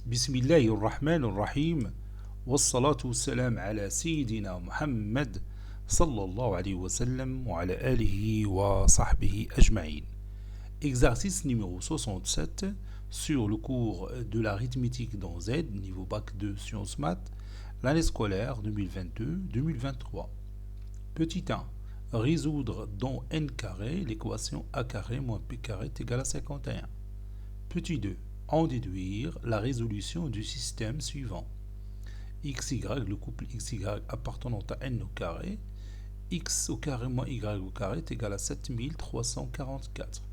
بسم الله الرحمن الرحيم والصلاة والسلام على سيدنا محمد صلى الله عليه وسلم وعلى آله وصحبه أجمعين. Exercice numéro 67 sur le cours de l'arithmétique dans Z, niveau bac 2 sciences maths, l'année scolaire 2022-2023. Petit 1. Résoudre dans n carré l'équation a carré moins p carré est égal à 51. Petit 2. En déduire la résolution du système suivant. XY, le couple XY appartenant à n au carré, x au carré moins y au carré est égal à 7344.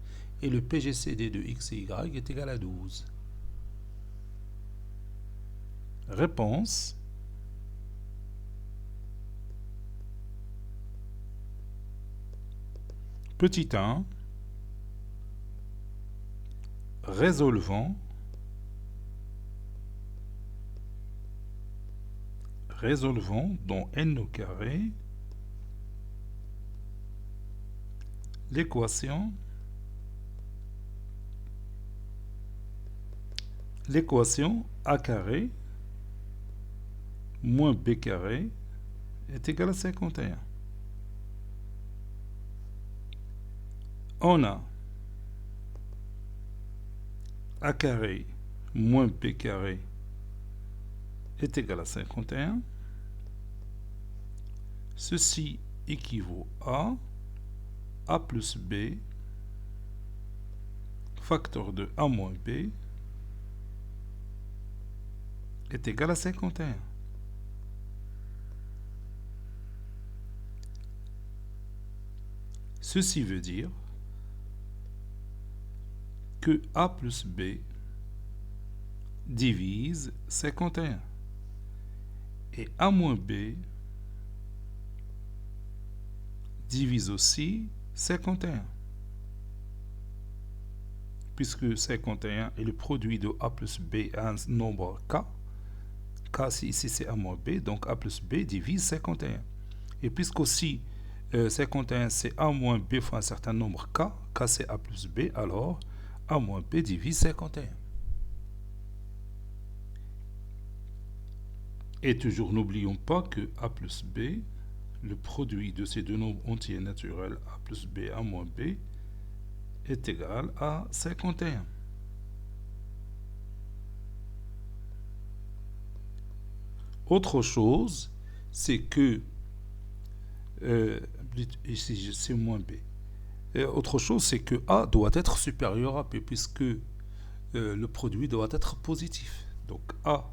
Et le PGCD de x et y est égal à 12. Réponse. Petit 1. Résolvant dans n au carré l'équation a carré moins b carré est égal à 51. On a a carré moins b carré est égal à 51. Ceci équivaut à a plus b facteur de a moins b est égal à 51. Ceci veut dire que a plus b divise 51 et a moins b divise aussi 51, puisque 51 est le produit de a plus b à un nombre k. K ici c'est a moins b, donc a plus b divise 51. Et puisqu'aussi 51 c'est a moins b fois un certain nombre k, k c'est a plus b, alors a moins b divise 51. Et toujours n'oublions pas que a plus b, le produit de ces deux nombres entiers naturels a plus b a moins b est égal à 51. Autre chose, c'est que ici c'est moins b. Autre chose, c'est que a doit être supérieur à b, puisque le produit doit être positif. Donc a,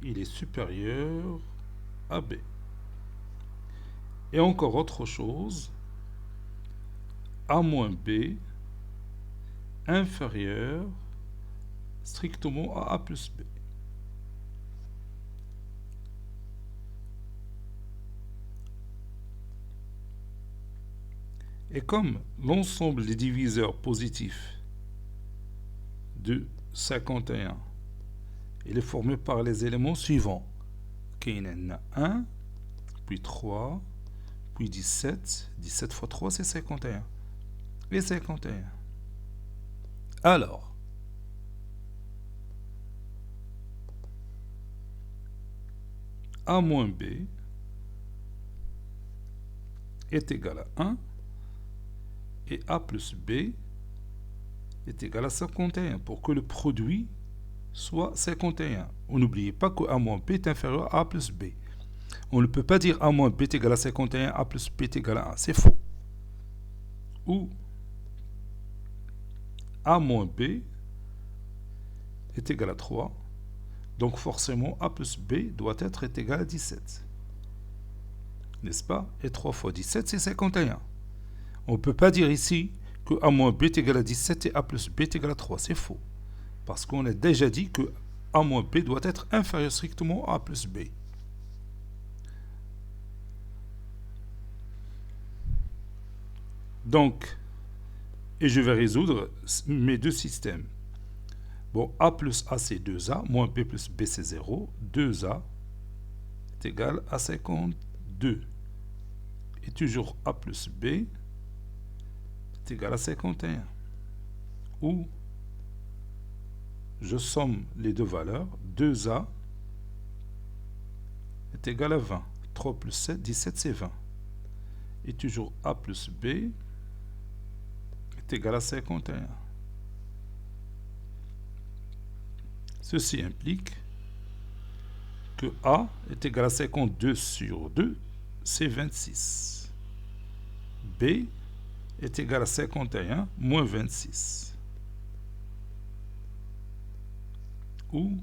il est supérieur à b. Et encore autre chose, a moins b inférieur strictement à a plus b. Et comme l'ensemble des diviseurs positifs de 51 il est formé par les éléments suivants. Il y en a 1, puis 3, puis 17. 17 fois 3, c'est 51. Et 51. Alors, a moins b est égal à 1 et a plus b est égal à 51 pour que le produit soit 51. N'oubliez pas que a moins b est inférieur à a plus b. On ne peut pas dire a moins b est égal à 51, a plus b est égal à 1. C'est faux. Ou a moins b est égal à 3. Donc forcément a plus b doit être égal à 17. N'est-ce pas? Et 3 fois 17, c'est 51. On ne peut pas dire ici que a moins b est égal à 17 et a plus b est égal à 3. C'est faux. Parce qu'on a déjà dit que a moins b doit être inférieur strictement à a plus b. Donc, et je vais résoudre mes deux systèmes. Bon, a plus a c'est 2a, moins b plus b c'est 0. 2a est égal à 52. Et toujours a plus b est égal à 51. Ou je somme les deux valeurs. 2A est égal à 20. 3 plus 7, 17, c'est 20. Et toujours A plus B est égal à 51. Ceci implique que A est égal à 52 sur 2, c'est 26. B est égal à 51 moins 26. Ou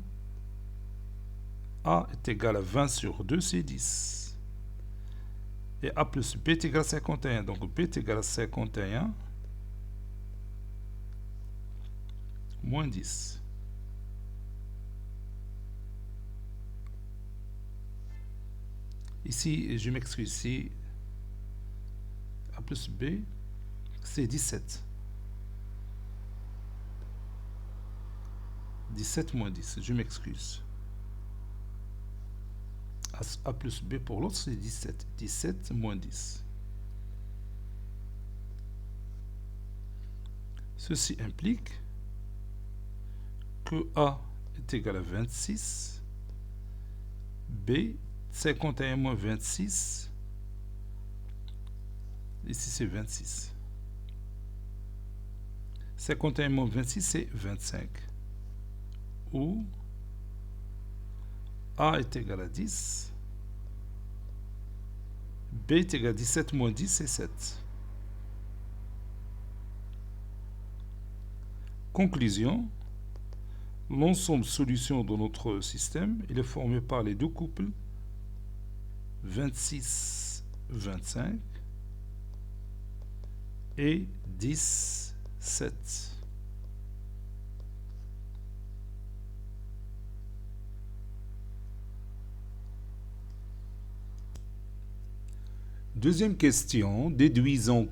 A est égal à 20 sur 2, c'est 10. Et A plus B est égal à 51. Donc B est égal à 51 moins 10. Ici, je m'excuse, ici, A plus B, c'est 17. 17 moins 10, je m'excuse. A plus B pour l'autre, c'est 17. 17 moins 10. Ceci implique que A est égal à 26, B 51 moins 26, ici c'est 26. 51 moins 26 c'est 25. Ou A est égal à 10, B est égal à 17 moins 10 c'est 7. Conclusion, l'ensemble solution de notre système, il est formé par les deux couples 26, 25 et 10, 7. Deuxième question, déduisons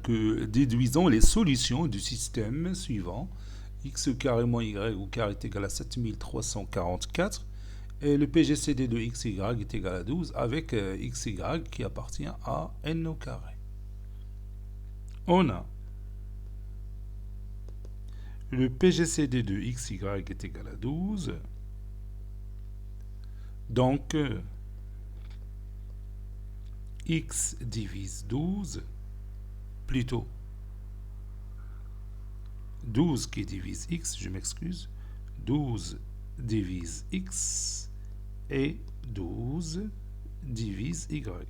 les solutions du système suivant. X carré moins y au carré est égal à 7344 et le PGCD de xy est égal à 12 avec xy qui appartient à n au carré. On a le PGCD de xy est égal à 12. Donc, x divise 12, plutôt 12 qui divise x, je m'excuse, 12 divise x et 12 divise y.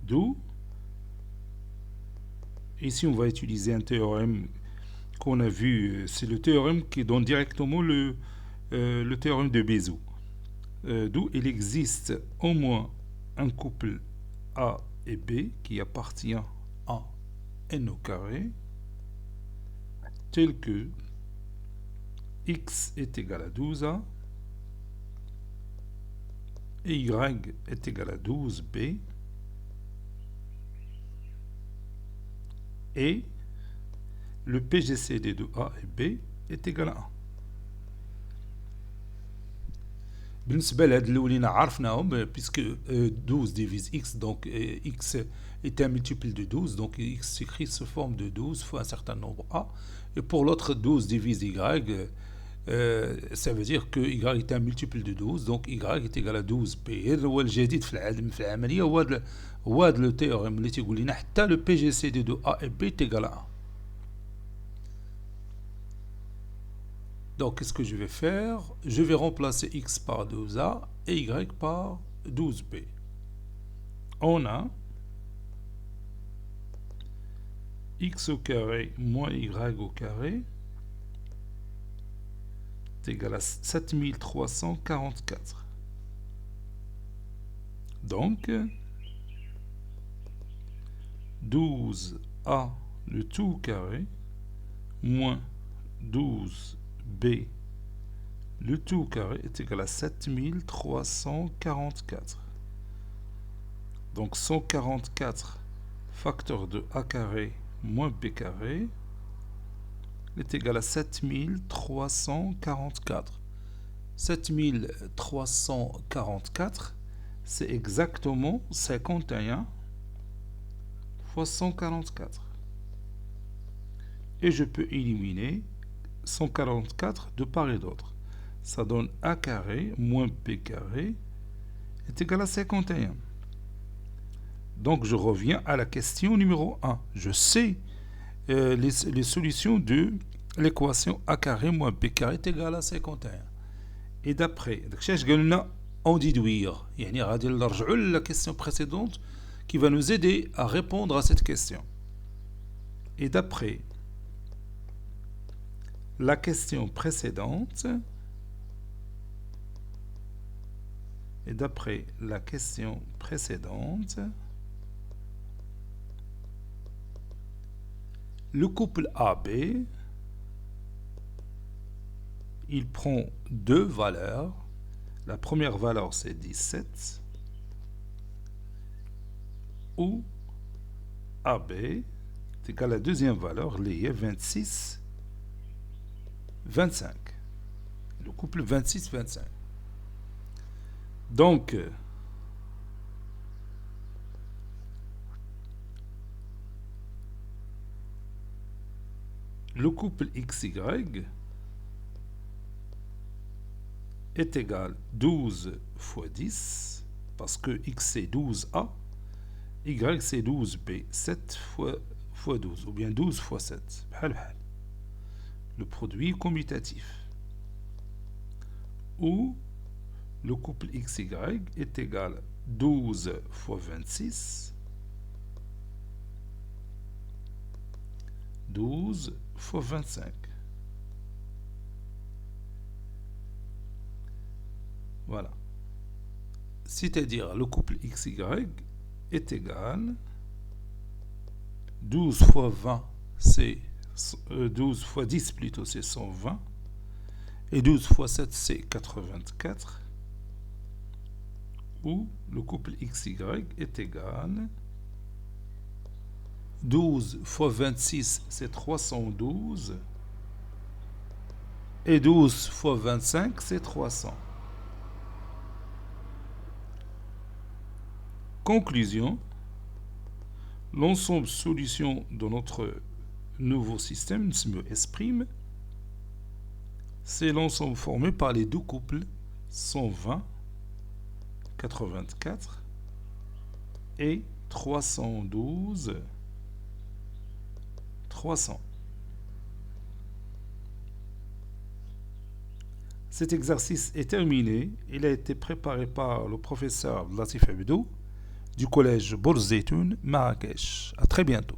D'où, ici on va utiliser un théorème qu'on a vu, c'est le théorème qui donne directement le théorème de Bézout. D'où il existe au moins un couple A et B qui appartient à n au carré, tel que x est égal à 12a et y est égal à 12b et le PGCD de A et B est égal à 1. بالنسبة لهاد الأولين عرفناهم puisque 12 divise x, donc x est un multiple de 12, donc x s'écrit sous forme de 12 fois un certain nombre a, et pour l'autre 12 divise y, ça veut dire que y est un multiple de 12, donc y est égal à 12b. هذا هو الجديد في العملية، هو هذا لو تيوريم اللي تيقول لنا حتى لو بي جي سي دي دو a et b est égal à 1. Donc, qu'est-ce que je vais faire? Je vais remplacer x par 12a et y par 12b. On a x au carré moins y au carré est égal à 7344. Donc, 12a le tout au carré moins 12b le tout au carré est égal à 7344. Donc 144 facteur de a carré moins b carré est égal à 7344. 7344, c'est exactement 51 fois 144. Et je peux éliminer 144 de part et d'autre. Ça donne A carré moins B carré est égal à 51. Donc je reviens à la question numéro 1. Je sais les solutions de l'équation A carré moins B carré est égal à 51. Et d'après, en déduire, la question précédente qui va nous aider à répondre à cette question. Et d'après la question précédente, le couple AB, il prend deux valeurs. La première valeur, c'est 17, où AB est égal à la deuxième valeur, liée 26, 25. Le couple 26-25. Donc, le couple XY est égal 12 fois 10, parce que X c'est 12A, Y c'est 12B, 7 fois 12, ou bien 12 fois 7. Le produit commutatif. Ou le couple XY est égal 12 fois 26, 12 fois 25. Voilà. C'est-à-dire le couple XY est égal 12 fois 20, c'est 12 fois 10 plutôt, c'est 120. Et 12 fois 7, c'est 84. Où le couple XY est égal 12 fois 26, c'est 312. Et 12 fois 25, c'est 300. Conclusion, l'ensemble solution de notre nouveau système, S', c'est l'ensemble formé par les deux couples 120, 84 et 312, 300. Cet exercice est terminé. Il a été préparé par le professeur Latif Abdou du collège Bourz Zeytoun, Marrakech. À très bientôt.